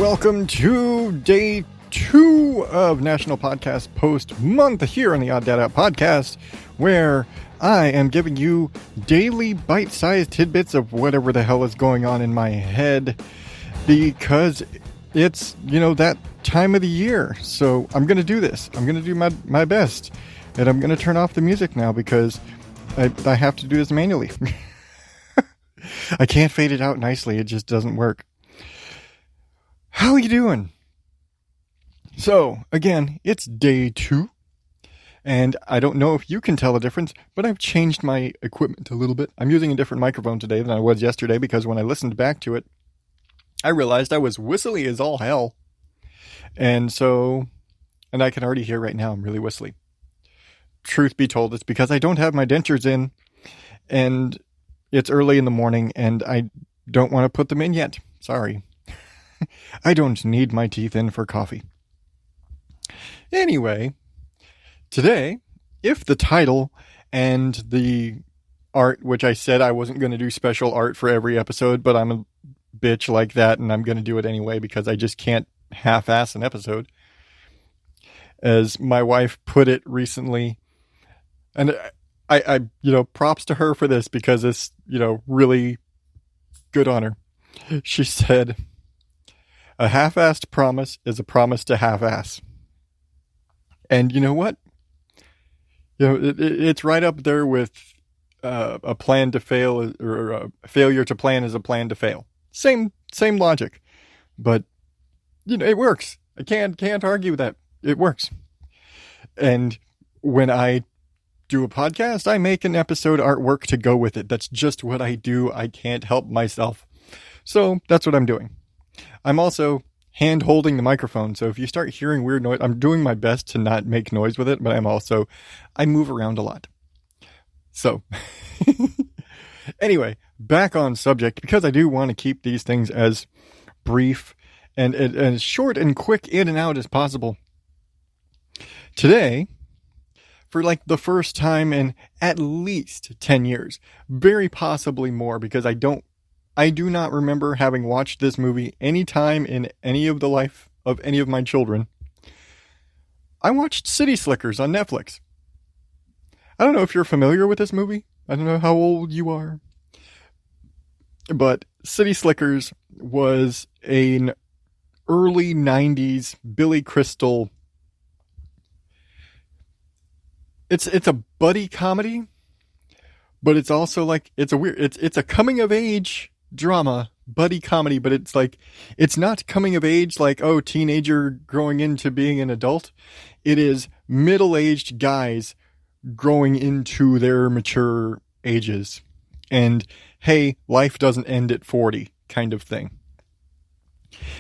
welcome to day 2 of National Podcast Post Month here on the Odd Dad Out Podcast, where I am giving you daily bite-sized tidbits of whatever the hell is going on in my head, because it's, that time of the year. So I'm going to do this. I'm going to do my best, and I'm going to turn off the music now because I have to do this manually. I can't fade it out nicely. It just doesn't work. How are you doing? So, again, it's day 2, and I don't know if you can tell the difference, but I've changed my equipment a little bit. I'm using a different microphone today than I was yesterday, because when I listened back to it, I realized I was whistly as all hell. And I can already hear right now I'm really whistly. Truth be told, it's because I don't have my dentures in, and it's early in the morning, and I don't want to put them in yet. Sorry. I don't need my teeth in for coffee. Anyway, today, if the title and the art, which I said I wasn't going to do special art for every episode, but I'm a bitch like that, and I'm going to do it anyway because I just can't half-ass an episode. As my wife put it recently, and I props to her for this because it's, really good on her. She said, "A half-assed promise is a promise to half-ass." And you know what? It's right up there with a plan to fail, or a failure to plan is a plan to fail. Same logic, but it works. I can't argue with that. It works. And when I do a podcast, I make an episode artwork to go with it. That's just what I do. I can't help myself. So that's what I'm doing. I'm also hand holding the microphone, so if you start hearing weird noise, I'm doing my best to not make noise with it, but I move around a lot. So, anyway, back on subject, because I do want to keep these things as brief and as short and quick in and out as possible. Today, for the first time in at least 10 years, very possibly more, because I do not remember having watched this movie any time in any of the life of any of my children. I watched City Slickers on Netflix. I don't know if you're familiar with this movie. I don't know how old you are. But City Slickers was an early 90s Billy Crystal. It's a buddy comedy, but it's also it's a coming of age drama buddy comedy, but it's not coming of age teenager growing into being an adult. It is middle-aged guys growing into their mature ages, and hey, life doesn't end at 40 kind of thing.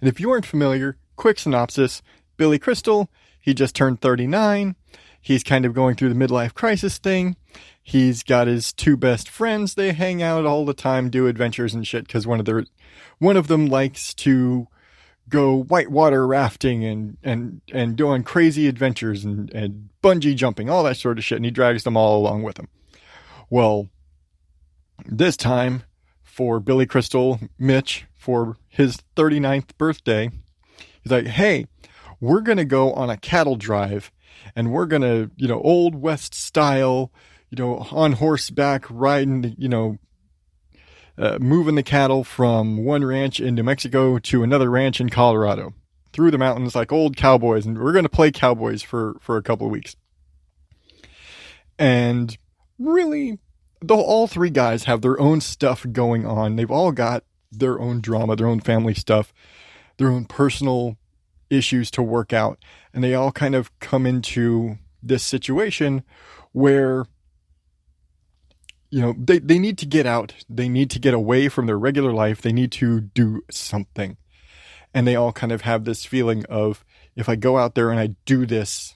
And if you aren't familiar, quick synopsis: Billy Crystal, he just turned 39. He's kind of going through the midlife crisis thing. He's got his 2 best friends. They hang out all the time, do adventures and shit, because one of them likes to go whitewater rafting and go on crazy adventures and bungee jumping, all that sort of shit, and he drags them all along with him. Well, this time, for Billy Crystal, Mitch, for his 39th birthday, he's like, "Hey, we're going to go on a cattle drive, and we're going to, Old West style, on horseback, riding, moving the cattle from one ranch in New Mexico to another ranch in Colorado, through the mountains like old cowboys, and we're going to play cowboys for a couple of weeks." And really, all 3 guys have their own stuff going on. They've all got their own drama, their own family stuff, their own personal issues to work out. And they all kind of come into this situation where, they need to get out. They need to get away from their regular life. They need to do something. And they all kind of have this feeling of, if I go out there and I do this,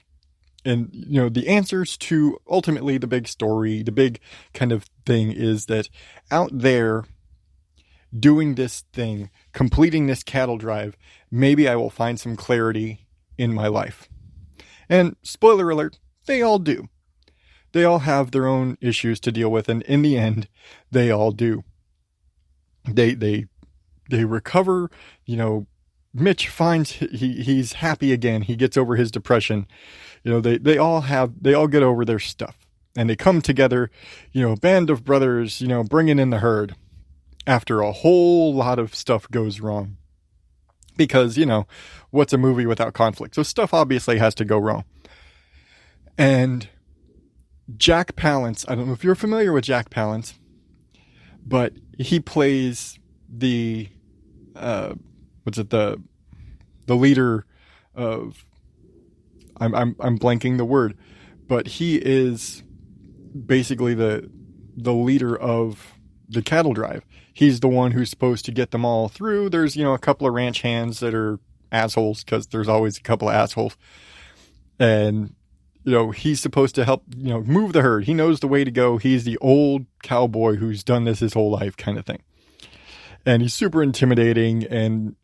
and, the answers to ultimately the big story, the big kind of thing is that out there doing this thing, completing this cattle drive, maybe I will find some clarity in my life. And spoiler alert, they all do. They all have their own issues to deal with, and in the end, they all do. They recover, Mitch finds he's happy again. He gets over his depression. They all get over their stuff, and they come together, a band of brothers, bringing in the herd after a whole lot of stuff goes wrong. Because, what's a movie without conflict? So stuff obviously has to go wrong. And Jack Palance, I don't know if you're familiar with Jack Palance, but he plays the the leader of, I'm blanking the word, but he is basically the leader of the cattle drive. He's the one who's supposed to get them all through. There's, a couple of ranch hands that are assholes, because there's always a couple of assholes. And, he's supposed to help, move the herd. He knows the way to go. He's the old cowboy who's done this his whole life kind of thing. And he's super intimidating, and,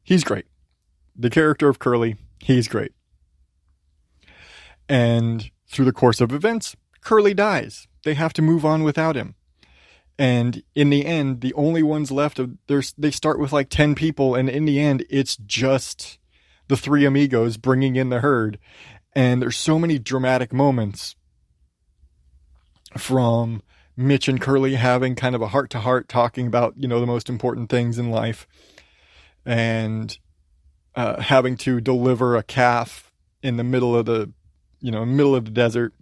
he's great. The character of Curly, he's great. And through the course of events, Curly dies. They have to move on without him. And in the end, the only ones left, they start with like 10 people. And in the end, it's just the three amigos bringing in the herd. And there's so many dramatic moments from Mitch and Curly having kind of a heart-to-heart, talking about, the most important things in life. And having to deliver a calf in the middle of the desert.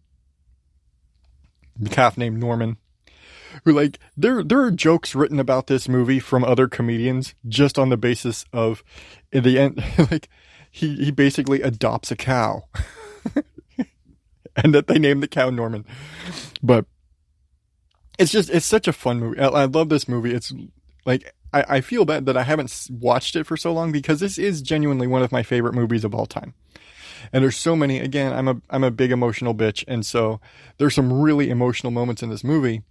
The calf named Norman. Who, like, there are jokes written about this movie from other comedians just on the basis of, in the end, like, he basically adopts a cow. And that they name the cow Norman. But it's such a fun movie. I love this movie. It's like, I feel bad that I haven't watched it for so long, because this is genuinely one of my favorite movies of all time. And there's so many, again, I'm a big emotional bitch. And so there's some really emotional moments in this movie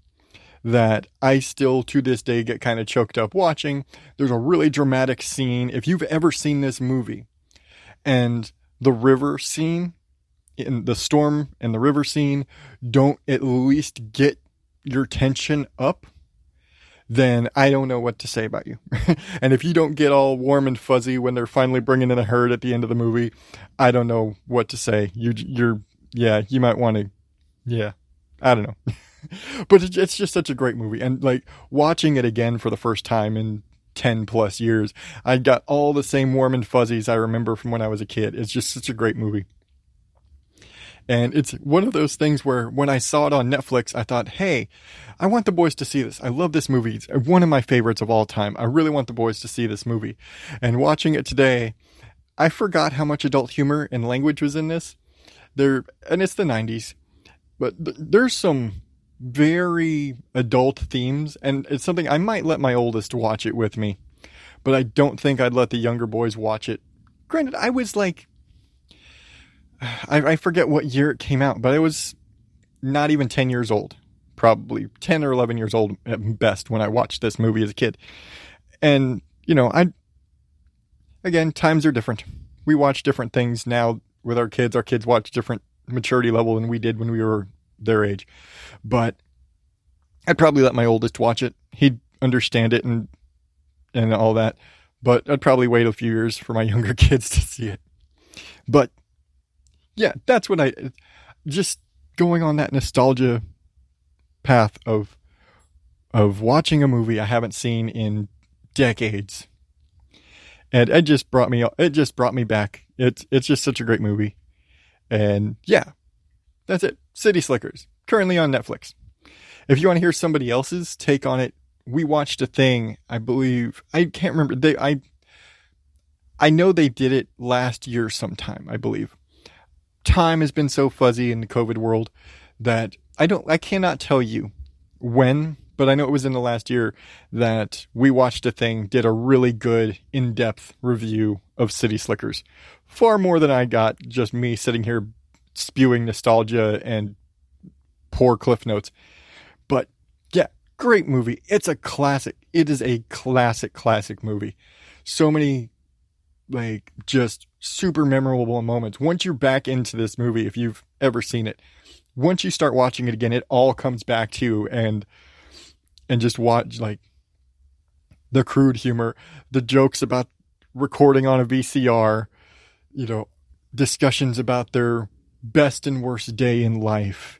that I still to this day get kind of choked up watching. There's a really dramatic scene. If you've ever seen this movie, and the river scene, in the storm and the river scene don't at least get your tension up, then I don't know what to say about you. And if you don't get all warm and fuzzy when they're finally bringing in a herd at the end of the movie, I don't know what to say. You might want to, I don't know. But it's just such a great movie. And like watching it again for the first time in 10 plus years, I got all the same warm and fuzzies I remember from when I was a kid. It's just such a great movie. And it's one of those things where when I saw it on Netflix, I thought, hey, I want the boys to see this. I love this movie. It's one of my favorites of all time. I really want the boys to see this movie. And watching it today, I forgot how much adult humor and language was in this. And it's the 90s, but there's some very adult themes, and it's something I might let my oldest watch it with me, but I don't think I'd let the younger boys watch it. Granted, I was like, I forget what year it came out, but I was not even 10 years old, probably 10 or 11 years old at best when I watched this movie as a kid. And, again, times are different. We watch different things now with our kids. Our kids watch different maturity level than we did when we were their age. But I'd probably let my oldest watch it. He'd understand it and all that. But I'd probably wait a few years for my younger kids to see it. But yeah, that's what just going on that nostalgia path of watching a movie I haven't seen in decades. And it just brought me back. It's just such a great movie. And yeah, that's it. City Slickers, currently on Netflix. If you want to hear somebody else's take on it, we watched a thing, I believe, I can't remember. I know they did it last year sometime, I believe. Time has been so fuzzy in the COVID world that I cannot tell you when, but I know it was in the last year that we watched a thing, did a really good in-depth review of City Slickers. Far more than I got just me sitting here spewing nostalgia and poor cliff notes. But yeah, great movie. It's a classic. It is a classic movie. So many like just super memorable moments. Once you're back into this movie, if you've ever seen it, once you start watching it again, it all comes back to you, and just watch like the crude humor, the jokes about recording on a VCR, discussions about their best and worst day in life,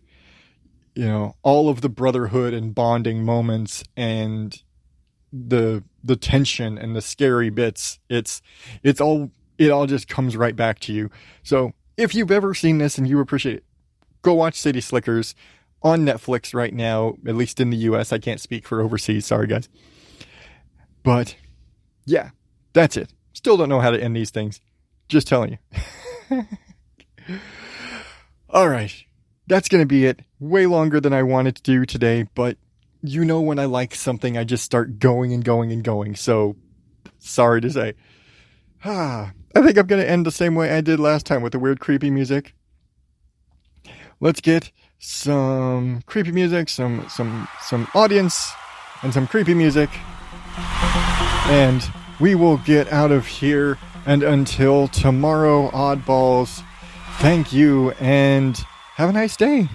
all of the brotherhood and bonding moments and the tension and the scary bits. It all just comes right back to you. So if you've ever seen this and you appreciate it, go watch City Slickers on Netflix right now, at least in the US. I can't speak for overseas. Sorry, guys. But yeah, that's it. Still don't know how to end these things. Just telling you. All right. That's going to be it. Way longer than I wanted to do today, but when I like something, I just start going and going and going. So sorry to say. I think I'm going to end the same way I did last time with the weird creepy music. Let's get some creepy music, some audience, and some creepy music. And we will get out of here. And until tomorrow, oddballs, thank you and have a nice day.